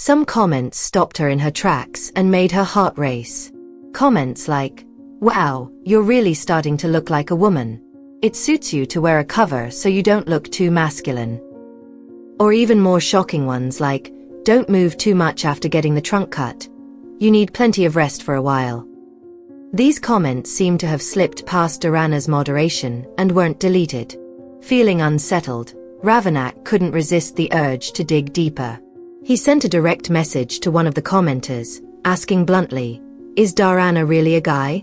Some comments stopped her in her tracks and made her heart race. Comments like, "Wow, you're really starting to look like a woman. It suits you to wear a cover so you don't look too masculine." Or even more shocking ones like, "Don't move too much after getting the trunk cut. You need plenty of rest for a while." These comments seemed to have slipped past Dorana's moderation and weren't deleted. Feeling unsettled, Ravanak couldn't resist the urge to dig deeper. He sent a direct message to one of the commenters, asking bluntly, "Is Dorana really a guy?"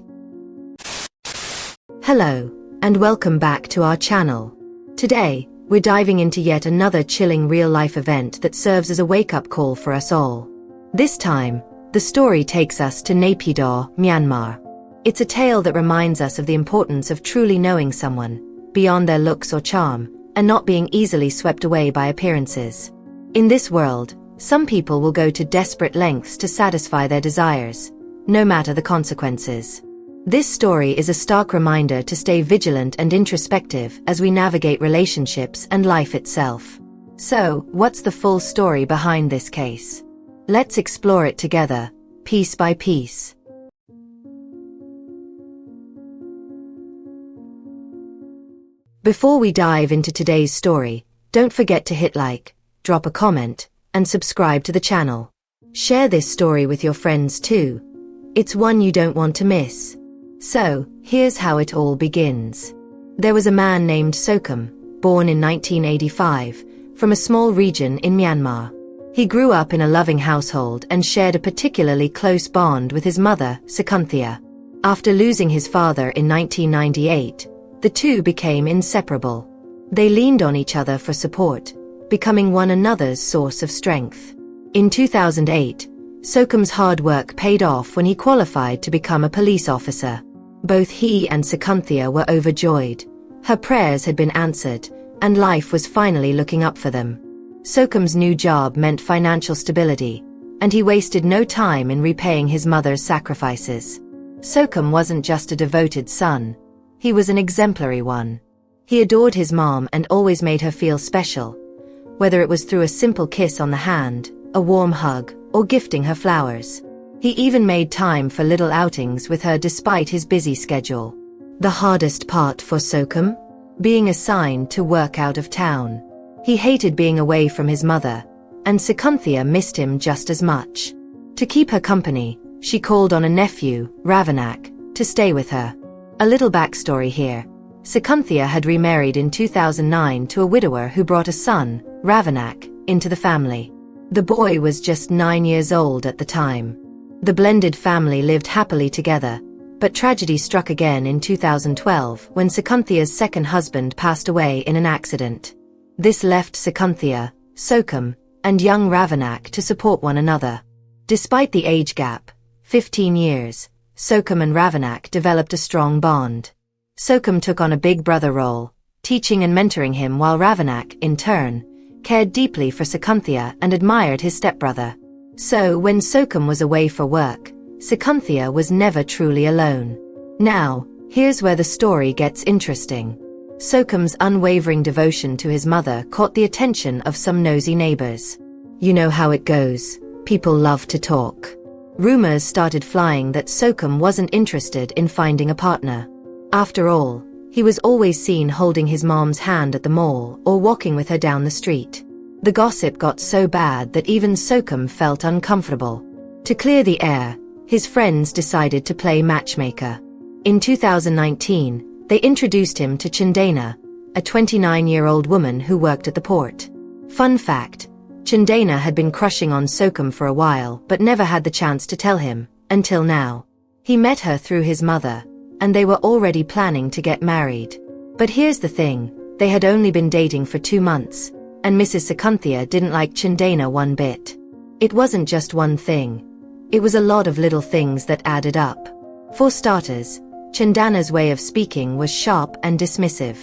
Hello, and welcome back to our channel. Today, we're diving into yet another chilling real-life event that serves as a wake-up call for us all. This time, the story takes us to Naypyidaw, Myanmar. It's a tale that reminds us of the importance of truly knowing someone, beyond their looks or charm, and not being easily swept away by appearances. In this world, some people will go to desperate lengths to satisfy their desires, no matter the consequences. This story is a stark reminder to stay vigilant and introspective as we navigate relationships and life itself. So, what's the full story behind this case? Let's explore it together, piece by piece. Before we dive into today's story, don't forget to hit like, drop a comment, and subscribe to the channel. Share this story with your friends too. It's one you don't want to miss. So, here's how it all begins. There was a man named Sokhum, born in 1985, from a small region in Myanmar. He grew up in a loving household and shared a particularly close bond with his mother, Sakunthia. After losing his father in 1998, the two became inseparable. They leaned on each other for support, becoming one another's source of strength. In 2008, Sokhum's hard work paid off when he qualified to become a police officer. Both he and Sakunthia were overjoyed. Her prayers had been answered, and life was finally looking up for them. Sokhum's new job meant financial stability, and he wasted no time in repaying his mother's sacrifices. Sokhum wasn't just a devoted son. He was an exemplary one. He adored his mom and always made her feel special, whether it was through a simple kiss on the hand, a warm hug, or gifting her flowers. He even made time for little outings with her despite his busy schedule. The hardest part for Sokhum? Being assigned to work out of town. He hated being away from his mother, and Sakunthia missed him just as much. To keep her company, she called on a nephew, Ravanak, to stay with her. A little backstory here. Sakunthia had remarried in 2009 to a widower who brought a son, Ravanak, into the family. The boy was just 9 years old at the time. The blended family lived happily together, but tragedy struck again in 2012 when Sakunthia's second husband passed away in an accident. This left Sakunthia, Sokhum, and young Ravanak to support one another. Despite the age gap, 15 years, Sokhum and Ravanak developed a strong bond. Sokhum took on a big brother role, teaching and mentoring him while Ravanak, in turn, cared deeply for Sakunthia and admired his stepbrother. So, when Sokhum was away for work, Sakunthia was never truly alone. Now, here's where the story gets interesting. Sokhum's unwavering devotion to his mother caught the attention of some nosy neighbors. You know how it goes. People love to talk. Rumors started flying that Sokhum wasn't interested in finding a partner. After all, he was always seen holding his mom's hand at the mall or walking with her down the street. The gossip got so bad that even Sokhum felt uncomfortable. To clear the air, his friends decided to play matchmaker. In 2019, they introduced him to Chandana, a 29-year-old woman who worked at the port. Fun fact, Chandana had been crushing on Sokhum for a while but never had the chance to tell him, until now. He met her through his mother, and they were already planning to get married. But here's the thing, they had only been dating for 2 months, and Mrs. Sakunthia didn't like Chandana one bit. It wasn't just one thing. It was a lot of little things that added up. For starters, Chandana's way of speaking was sharp and dismissive.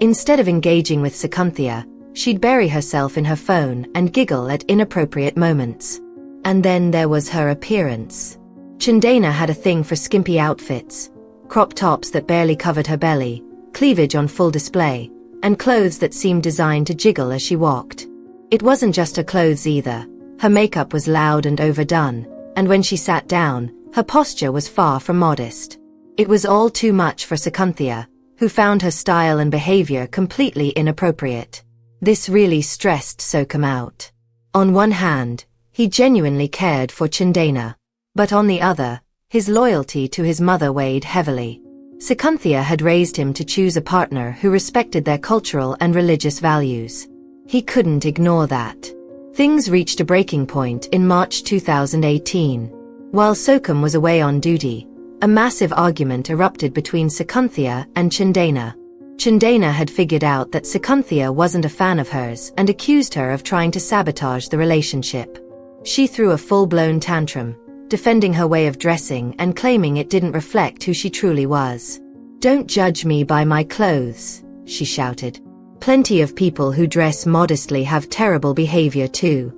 Instead of engaging with Sakunthia, she'd bury herself in her phone and giggle at inappropriate moments. And then there was her appearance. Chandana had a thing for skimpy outfits, crop tops that barely covered her belly, cleavage on full display, and clothes that seemed designed to jiggle as she walked. It wasn't just her clothes either. Her makeup was loud and overdone, and when she sat down, her posture was far from modest. It was all too much for Sakunthia, who found her style and behavior completely inappropriate. This really stressed Sokum out. On one hand, he genuinely cared for Chandana, but on the other, his loyalty to his mother weighed heavily. Sakunthia had raised him to choose a partner who respected their cultural and religious values. He couldn't ignore that. Things reached a breaking point in March 2018. While Sokum was away on duty, a massive argument erupted between Sakunthia and Chandana. Chandana had figured out that Sakunthia wasn't a fan of hers and accused her of trying to sabotage the relationship. She threw a full-blown tantrum, defending her way of dressing and claiming it didn't reflect who she truly was. "Don't judge me by my clothes," she shouted. "Plenty of people who dress modestly have terrible behavior too."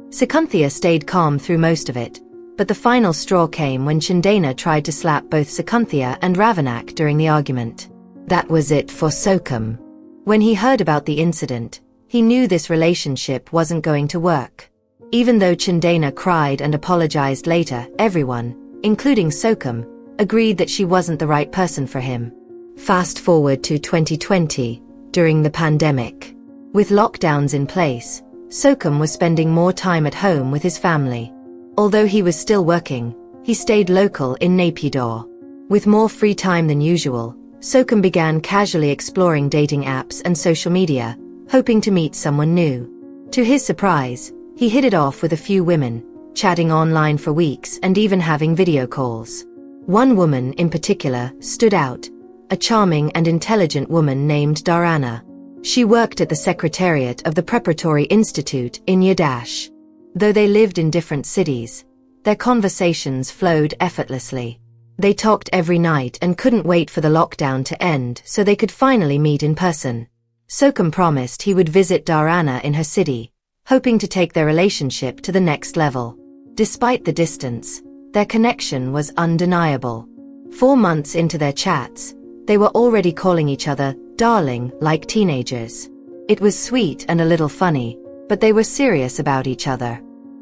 Sakunthia stayed calm through most of it, but the final straw came when Chandana tried to slap both Sakunthia and Ravanak during the argument. That was it for Sokum. When he heard about the incident, he knew this relationship wasn't going to work. Even though Chandana cried and apologized later, everyone, including Sokum, agreed that she wasn't the right person for him. Fast forward to 2020, during the pandemic. With lockdowns in place, Sokum was spending more time at home with his family. Although he was still working, he stayed local in Naypyidaw. With more free time than usual, Sokum began casually exploring dating apps and social media, hoping to meet someone new. To his surprise, he hit it off with a few women, chatting online for weeks and even having video calls. One woman in particular stood out, a charming and intelligent woman named Dharana. She worked at the secretariat of the Preparatory Institute in Yadash. Though they lived in different cities, their conversations flowed effortlessly. They talked every night and couldn't wait for the lockdown to end so they could finally meet in person. Sokum promised he would visit Dharana in her city, hoping to take their relationship to the next level. Despite the distance, their connection was undeniable. 4 months into their chats, they were already calling each other darling like teenagers. It was sweet and a little funny, but they were serious about each other.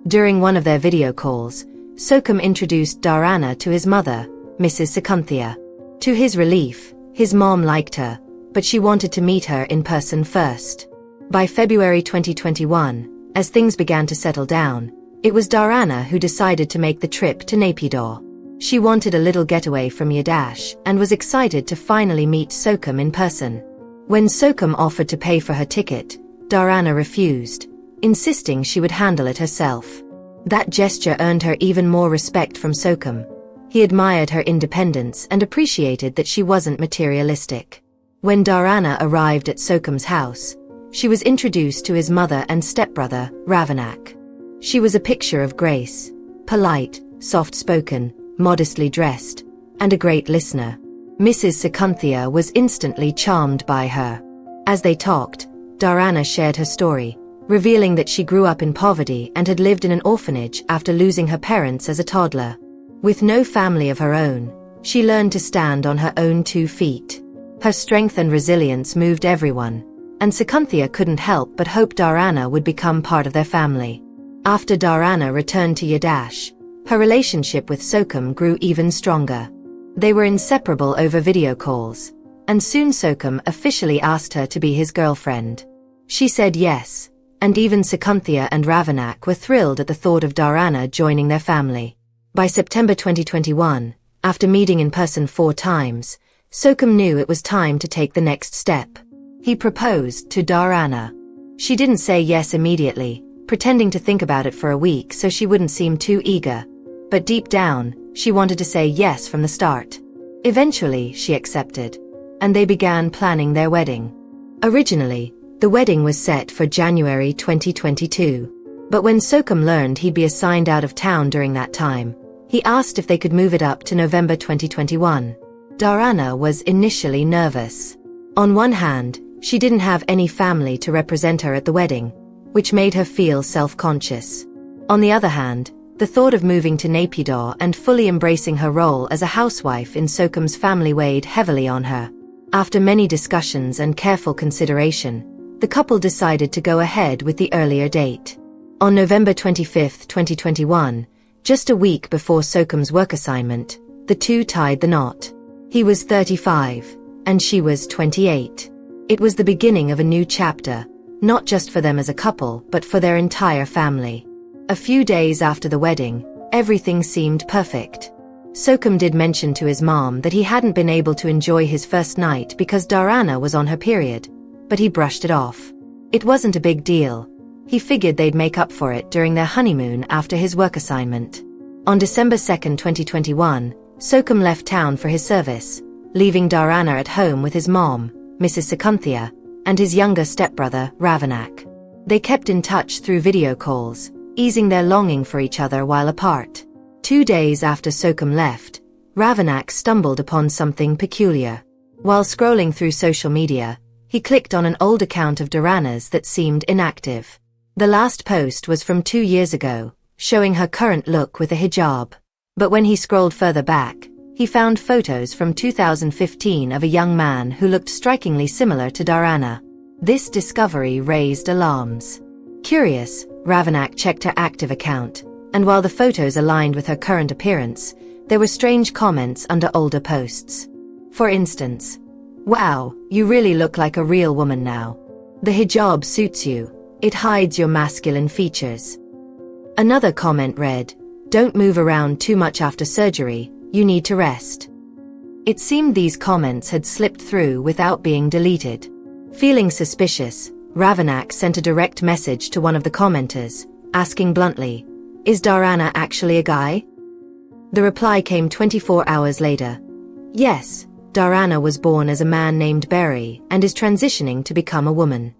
During one of their video calls, Sokum introduced Dharana to his mother, Mrs. Sakunthia. To his relief, his mom liked her, but she wanted to meet her in person first. By February 2021, as things began to settle down, it was Dharana who decided to make the trip to Naypyidaw. She wanted a little getaway from Yadash and was excited to finally meet Sokum in person. When Sokum offered to pay for her ticket, Dharana refused, insisting she would handle it herself. That gesture earned her even more respect from Sokum. He admired her independence and appreciated that she wasn't materialistic. When Dharana arrived at Sokum's house, she was introduced to his mother and stepbrother, Ravanak. She was a picture of grace, polite, soft-spoken, modestly dressed, and a great listener. Mrs. Sakunthia was instantly charmed by her. As they talked, Dharana shared her story, revealing that she grew up in poverty and had lived in an orphanage after losing her parents as a toddler. With no family of her own, she learned to stand on her own 2 feet. Her strength and resilience moved everyone, and Sakunthia couldn't help but hope Dharana would become part of their family. After Dharana returned to Yadash, her relationship with Sokum grew even stronger. They were inseparable over video calls, and soon Sokum officially asked her to be his girlfriend. She said yes, and even Sakunthia and Ravanak were thrilled at the thought of Dharana joining their family. By September 2021, after meeting in person 4 times, Sokum knew it was time to take the next step. He proposed to Dharana. She didn't say yes immediately, pretending to think about it for a week so she wouldn't seem too eager. But deep down, she wanted to say yes from the start. Eventually, she accepted, and they began planning their wedding. Originally, the wedding was set for January 2022. But when Sokum learned he'd be assigned out of town during that time, he asked if they could move it up to November 2021. Dharana was initially nervous. On one hand, she didn't have any family to represent her at the wedding, which made her feel self-conscious. On the other hand, the thought of moving to Naypyidaw and fully embracing her role as a housewife in Sokum's family weighed heavily on her. After many discussions and careful consideration, the couple decided to go ahead with the earlier date. On November 25, 2021, just a week before Sokum's work assignment, the two tied the knot. He was 35, and she was 28. It was the beginning of a new chapter, not just for them as a couple, but for their entire family. A few days after the wedding, everything seemed perfect. Sokum did mention to his mom that he hadn't been able to enjoy his first night because Dharana was on her period, but he brushed it off. It wasn't a big deal. He figured they'd make up for it during their honeymoon after his work assignment. On December 2, 2021, Sokum left town for his service, leaving Dharana at home with his mom, Mrs. Sakunthia, and his younger stepbrother, Ravanak. They kept in touch through video calls, easing their longing for each other while apart. 2 days after Sokum left, Ravanak stumbled upon something peculiar. While scrolling through social media, he clicked on an old account of Dharana's that seemed inactive. The last post was from 2 years ago, showing her current look with a hijab. But when he scrolled further back, he found photos from 2015 of a young man who looked strikingly similar to Dharana. This discovery raised alarms. Curious, Ravanak checked her active account, and while the photos aligned with her current appearance, there were strange comments under older posts. For instance, "Wow, you really look like a real woman now. The hijab suits you. It hides your masculine features." Another comment read, "Don't move around too much after surgery, you need to rest." It seemed these comments had slipped through without being deleted. Feeling suspicious, Ravanak sent a direct message to one of the commenters, asking bluntly, "Is Dharana actually a guy?" The reply came 24 hours later. "Yes, Dharana was born as a man named Berry and is transitioning to become a woman."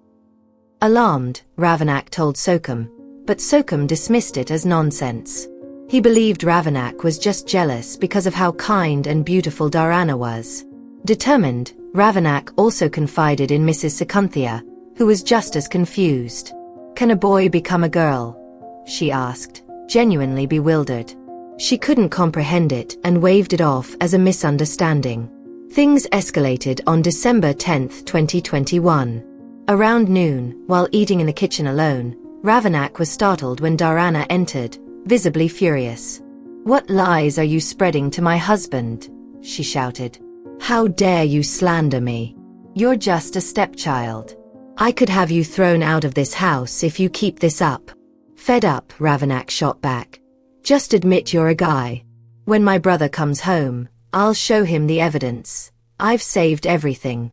Alarmed, Ravanak told Sokum, but Sokum dismissed it as nonsense. He believed Ravanak was just jealous because of how kind and beautiful Dharana was. Determined, Ravanak also confided in Mrs. Sakunthia, who was just as confused. "Can a boy become a girl?" she asked, genuinely bewildered. She couldn't comprehend it and waved it off as a misunderstanding. Things escalated on December 10, 2021. Around noon, while eating in the kitchen alone, Ravanak was startled when Dharana entered, visibly furious. "What lies are you spreading to my husband?" she shouted. "How dare you slander me? You're just a stepchild. I could have you thrown out of this house if you keep this up." Fed up, Ravanak shot back. "Just admit you're a guy. When my brother comes home, I'll show him the evidence. I've saved everything."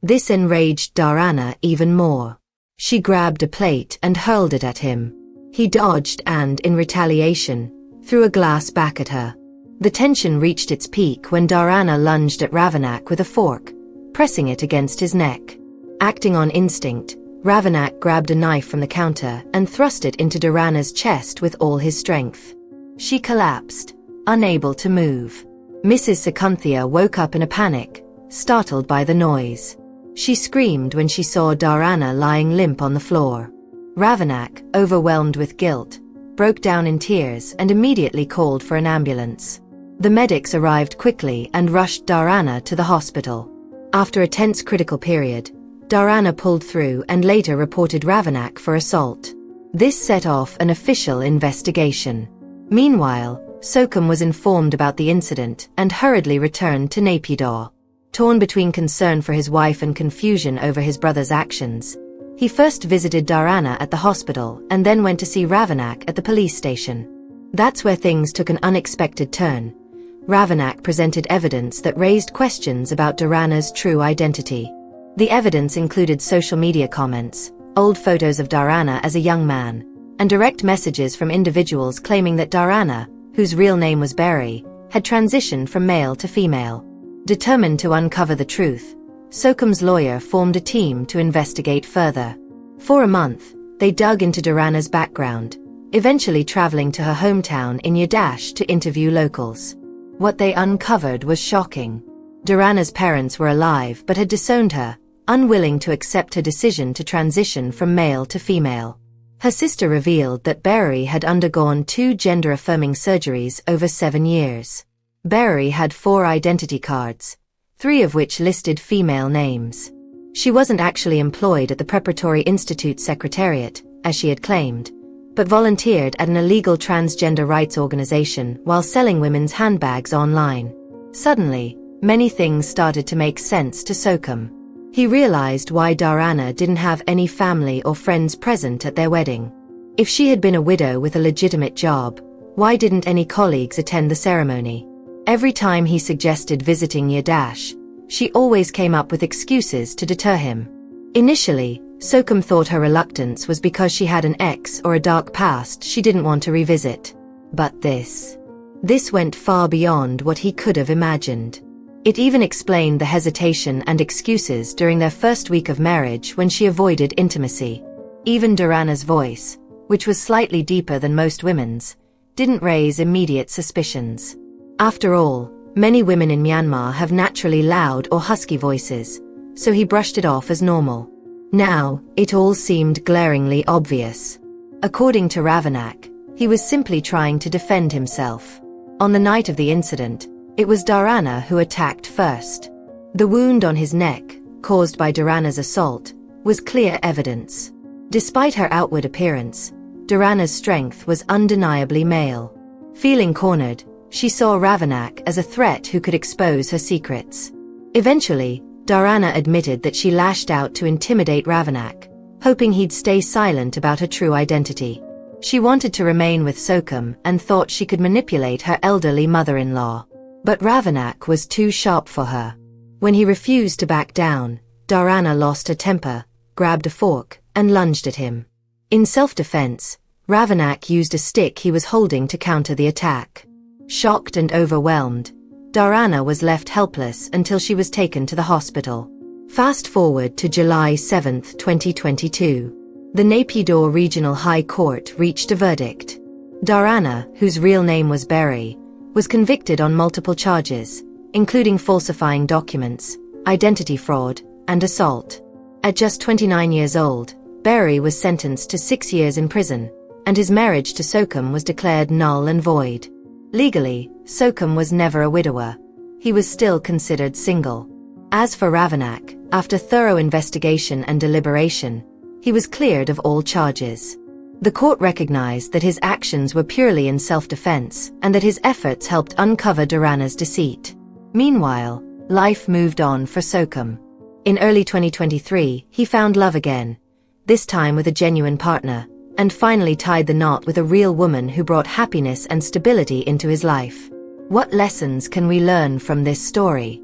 This enraged Dharana even more. She grabbed a plate and hurled it at him. He dodged and, in retaliation, threw a glass back at her. The tension reached its peak when Dharana lunged at Ravanak with a fork, pressing it against his neck. Acting on instinct, Ravanak grabbed a knife from the counter and thrust it into Dharana's chest with all his strength. She collapsed, unable to move. Mrs. Sakunthia woke up in a panic, startled by the noise. She screamed when she saw Dharana lying limp on the floor. Ravanak, overwhelmed with guilt, broke down in tears and immediately called for an ambulance. The medics arrived quickly and rushed Dharana to the hospital. After a tense critical period, Dharana pulled through and later reported Ravanak for assault. This set off an official investigation. Meanwhile, Sokum was informed about the incident and hurriedly returned to Naypyidaw. Torn between concern for his wife and confusion over his brother's actions, he first visited Dharana at the hospital and then went to see Ravanak at the police station. That's where things took an unexpected turn. Ravanak presented evidence that raised questions about Dharana's true identity. The evidence included social media comments, old photos of Dharana as a young man, and direct messages from individuals claiming that Dharana, whose real name was Berry, had transitioned from male to female. Determined to uncover the truth, Sokum's lawyer formed a team to investigate further. For a month, they dug into Dharana's background, eventually traveling to her hometown in Yadash to interview locals. What they uncovered was shocking. Dharana's parents were alive but had disowned her, unwilling to accept her decision to transition from male to female. Her sister revealed that Berry had undergone 2 gender-affirming surgeries over 7 years. Berry had 4 identity cards, 3 of which listed female names. She wasn't actually employed at the Preparatory Institute Secretariat, as she had claimed, but volunteered at an illegal transgender rights organization while selling women's handbags online. Suddenly, many things started to make sense to Sokum. He realized why Dharana didn't have any family or friends present at their wedding. If she had been a widow with a legitimate job, why didn't any colleagues attend the ceremony? Every time he suggested visiting Yadash, she always came up with excuses to deter him. Initially, Sokum thought her reluctance was because she had an ex or a dark past she didn't want to revisit. But this went far beyond what he could have imagined. It even explained the hesitation and excuses during their first week of marriage when she avoided intimacy. Even Dharana's voice, which was slightly deeper than most women's, didn't raise immediate suspicions. After all, many women in Myanmar have naturally loud or husky voices, so he brushed it off as normal. Now, it all seemed glaringly obvious. According to Ravanak, he was simply trying to defend himself. On the night of the incident, it was Dharana who attacked first. The wound on his neck, caused by Dharana's assault, was clear evidence. Despite her outward appearance, Dharana's strength was undeniably male. Feeling cornered, she saw Ravanak as a threat who could expose her secrets. Eventually, Dharana admitted that she lashed out to intimidate Ravanak, hoping he'd stay silent about her true identity. She wanted to remain with Sokum and thought she could manipulate her elderly mother-in-law. But Ravanak was too sharp for her. When he refused to back down, Dharana lost her temper, grabbed a fork, and lunged at him. In self-defense, Ravanak used a stick he was holding to counter the attack. Shocked and overwhelmed, Dharana was left helpless until she was taken to the hospital. Fast forward to July 7, 2022. The Naypyidaw Regional High Court reached a verdict. Dharana, whose real name was Berry, was convicted on multiple charges, including falsifying documents, identity fraud, and assault. At just 29 years old, Berry was sentenced to 6 years in prison, and his marriage to Sokum was declared null and void. Legally, Sokum was never a widower. He was still considered single. As for Ravanak, after thorough investigation and deliberation, he was cleared of all charges. The court recognized that his actions were purely in self-defense and that his efforts helped uncover Dharana's deceit. Meanwhile, life moved on for Sokum. In early 2023, he found love again, this time with a genuine partner, and finally tied the knot with a real woman who brought happiness and stability into his life. What lessons can we learn from this story?